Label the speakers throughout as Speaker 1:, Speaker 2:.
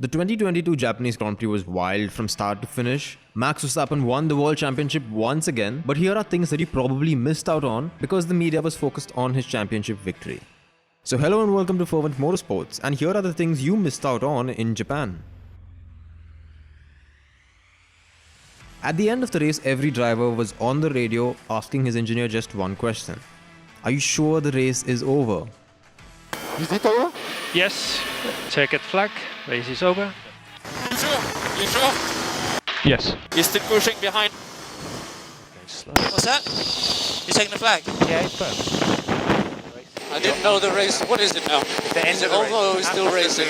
Speaker 1: The 2022 Japanese Grand Prix was wild from start to finish. Max Verstappen won the World Championship once again, but here are things that he probably missed out on because the media was focused on his championship victory. So hello and welcome to Fervent Motorsports, and here are the things you missed out on in Japan. At the end of the race, every driver was on the radio asking his engineer just one question. Are you sure the race is over?
Speaker 2: Is it over?
Speaker 3: Yes, checkered flag, race is over.
Speaker 2: You sure? You sure?
Speaker 3: Yes.
Speaker 4: You're still pushing behind.
Speaker 5: What's that? You're taking the flag?
Speaker 3: Yeah, it's perfect.
Speaker 4: I didn't know the race. What is it now? Is it over or is it still racing?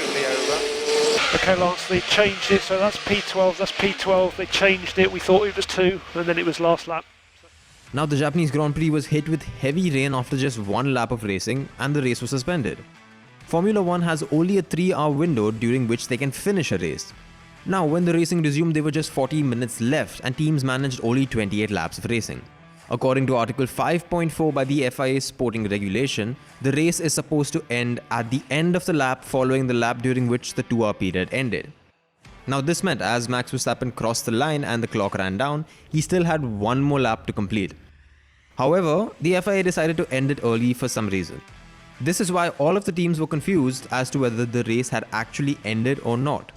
Speaker 3: Okay, Lance, they changed it, so that's P12, that's P12. They changed it, we thought it was 2, and then it was last lap.
Speaker 1: Now the Japanese Grand Prix was hit with heavy rain after just one lap of racing and the race was suspended. Formula 1 has only a 3-hour window during which they can finish a race. Now when the racing resumed, there were just 40 minutes left and teams managed only 28 laps of racing. According to Article 5.4 by the FIA Sporting Regulation, the race is supposed to end at the end of the lap following the lap during which the 2-hour period ended. Now this meant as Max Verstappen crossed the line and the clock ran down, he still had one more lap to complete. However, the FIA decided to end it early for some reason. This is why all of the teams were confused as to whether the race had actually ended or not.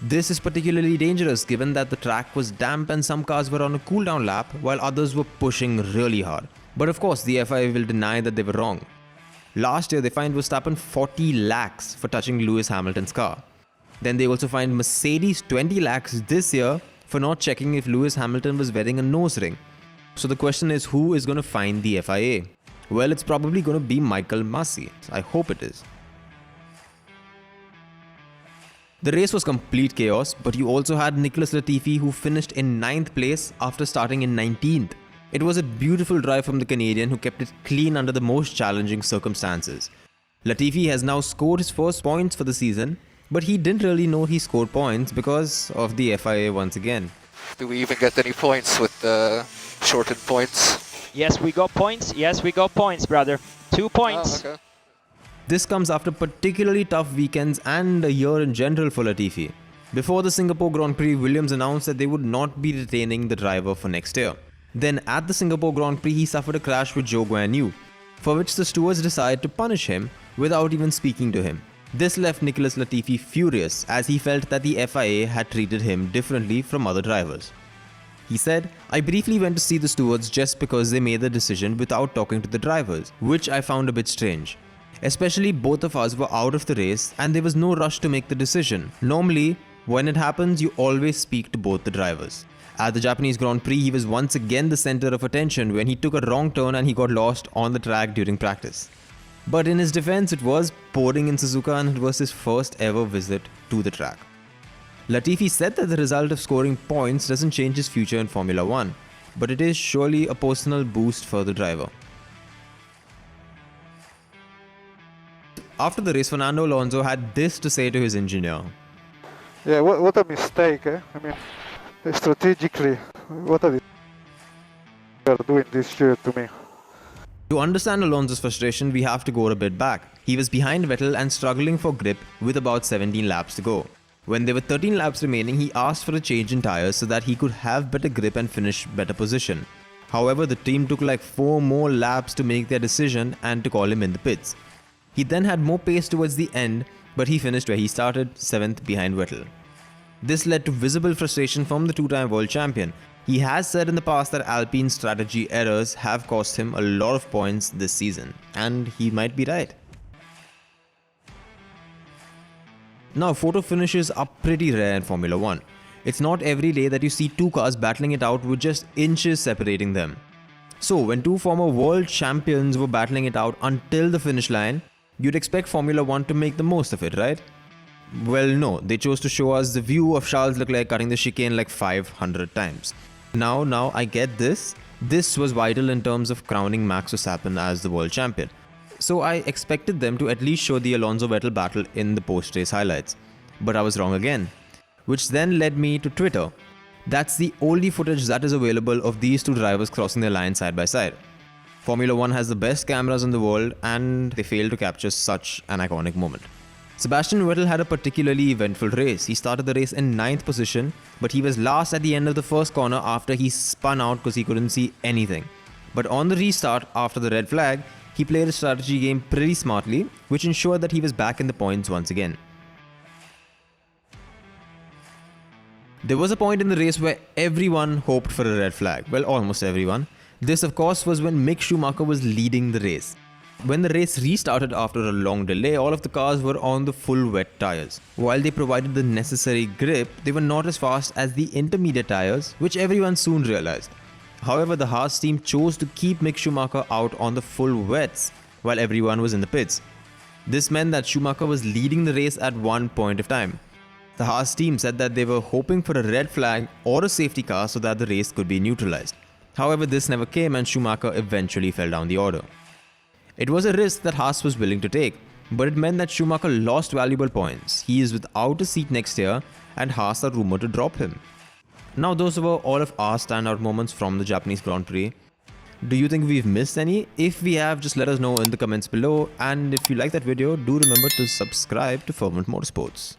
Speaker 1: This is particularly dangerous given that the track was damp and some cars were on a cool-down lap while others were pushing really hard. But of course, the FIA will deny that they were wrong. Last year, they fined Verstappen 40 lakhs for touching Lewis Hamilton's car. Then they also fined Mercedes 20 lakhs this year for not checking if Lewis Hamilton was wearing a nose ring. So the question is, who is going to fine the FIA? Well, it's probably going to be Michael Masi. I hope it is. The race was complete chaos, but you also had Nicholas Latifi who finished in 9th place after starting in 19th. It was a beautiful drive from the Canadian who kept it clean under the most challenging circumstances. Latifi has now scored his first points for the season, but he didn't really know he scored points because of the FIA once again.
Speaker 4: Do we even get any points with the shortened points?
Speaker 5: Yes, we got points. Yes, we got points, brother. 2 points.
Speaker 4: Oh, okay.
Speaker 1: This comes after particularly tough weekends and a year in general for Latifi. Before the Singapore Grand Prix, Williams announced that they would not be retaining the driver for next year. Then at the Singapore Grand Prix, he suffered a crash with Zhou Guanyu, for which the stewards decided to punish him without even speaking to him. This left Nicholas Latifi furious as he felt that the FIA had treated him differently from other drivers. He said, "I briefly went to see the stewards just because they made the decision without talking to the drivers, which I found a bit strange. Especially both of us were out of the race and there was no rush to make the decision. Normally, when it happens, you always speak to both the drivers." At the Japanese Grand Prix, he was once again the center of attention when he took a wrong turn and he got lost on the track during practice. But in his defense, it was pouring in Suzuka and it was his first ever visit to the track. Latifi said that the result of scoring points doesn't change his future in Formula 1, but it is surely a personal boost for the driver. After the race, Fernando Alonso had this to say to his engineer.
Speaker 2: Yeah, what a mistake, eh? I mean, strategically, what are they doing this year to me?
Speaker 1: To understand Alonso's frustration, we have to go a bit back. He was behind Vettel and struggling for grip with about 17 laps to go. When there were 13 laps remaining, he asked for a change in tyres so that he could have better grip and finish better position. However, the team took like 4 more laps to make their decision and to call him in the pits. He then had more pace towards the end, but he finished where he started, 7th behind Vettel. This led to visible frustration from the two-time world champion. He has said in the past that Alpine's strategy errors have cost him a lot of points this season, and he might be right. Now, photo finishes are pretty rare in Formula 1. It's not every day that you see two cars battling it out with just inches separating them. So, when two former world champions were battling it out until the finish line, you'd expect Formula 1 to make the most of it, right? Well, no, they chose to show us the view of Charles Leclerc cutting the chicane like 500 times. Now, I get this. This was vital in terms of crowning Max Verstappen as the world champion. So I expected them to at least show the Alonso-Vettel battle in the post-race highlights. But I was wrong again. Which then led me to Twitter. That's the only footage that is available of these two drivers crossing the line side by side. Formula 1 has the best cameras in the world and they failed to capture such an iconic moment. Sebastian Vettel had a particularly eventful race. He started the race in 9th position, but he was last at the end of the first corner after he spun out because he couldn't see anything. But on the restart after the red flag, he played a strategy game pretty smartly, which ensured that he was back in the points once again. There was a point in the race where everyone hoped for a red flag. Well, almost everyone. This of course was when Mick Schumacher was leading the race. When the race restarted after a long delay, all of the cars were on the full wet tyres. While they provided the necessary grip, they were not as fast as the intermediate tyres, which everyone soon realized. However, the Haas team chose to keep Mick Schumacher out on the full wets while everyone was in the pits. This meant that Schumacher was leading the race at one point of time. The Haas team said that they were hoping for a red flag or a safety car so that the race could be neutralized. However, this never came and Schumacher eventually fell down the order. It was a risk that Haas was willing to take, but it meant that Schumacher lost valuable points. He is without a seat next year and Haas are rumored to drop him. Now those were all of our standout moments from the Japanese Grand Prix. Do you think we've missed any? If we have, just let us know in the comments below, and if you like that video, do remember to subscribe to Firmament Motorsports.